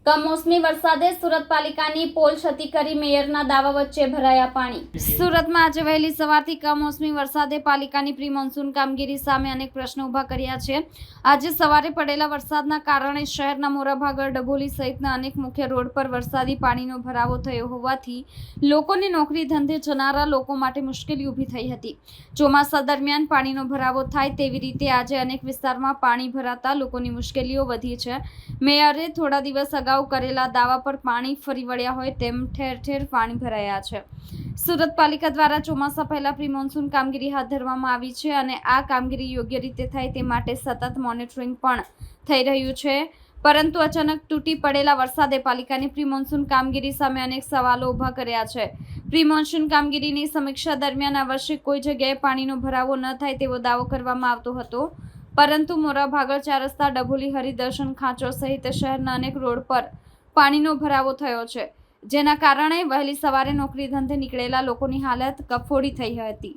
કમોસમી વરસાદે સુરત પાલિકાની પોલ ક્ષતિ કરી મેયરના દાવા વચ્ચે ભરાયા પાણી। સુરતમાં આજે વહેલી સવારથી કમોસમી વરસાદે પાલિકાની પ્રી મોન્સૂન કામગીરી સામે અનેક પ્રશ્નો ઊભા કર્યા છે। આજે સવારે પડેલા વરસાદના કારણે શહેરના મોરાભાગળ, ડભોલી સહિતના અનેક મુખ્ય રોડ પર વરસાદી પાણીનો ભરાવો થયો હોવાથી લોકોને નોકરી ધંધે જનારા લોકો માટે મુશ્કેલી ઊભી થઈ હતી। ચોમાસા દરમિયાન પાણીનો ભરાવો થાય તેવી રીતે આજે અનેક વિસ્તારમાં પાણી ભરાતા લોકોની મુશ્કેલીઓ વધી છે। મેયરે થોડા દિવસ અગાઉ કરેલા દાવા પર પાણી ફરી વળ્યા હોય તેમ ઠેર ઠેર પાણી ભરાયા છે। સુરત પાલિકા દ્વારા ચોમાસા પહેલા પ્રી મોન્સૂન કામગીરી હાથ ધરવામાં આવી છે અને આ કામગીરી યોગ્ય રીતે થાય તે માટે સતત મોનિટરિંગ પણ થઈ રહ્યું છે, પરંતુ અચાનક તૂટી પડેલા વરસાદે પાલિકાની પ્રી મોન્સૂન કામગીરી સામે અનેક સવાલો ઊભા કર્યા છે। પ્રી મોન્સૂન કામગીરીની સમીક્ષા દરમિયાન આ વર્ષે કોઈ જગ્યાએ પાણીનો ભરાવો ન થાય તેવો દાવો કરવામાં આવતો હતો, પરંતુ મોરાભાગળ, ચાર રસ્તા, ડભોલી, હરિદર્શન, ખાંચો સહિત શહેરના અનેક રોડ પર પાણીનો ભરાવો થયો છે, જેના કારણે વહેલી સવારે નોકરી ધંધે નીકળેલા લોકોની હાલત કફોડી થઈ હતી।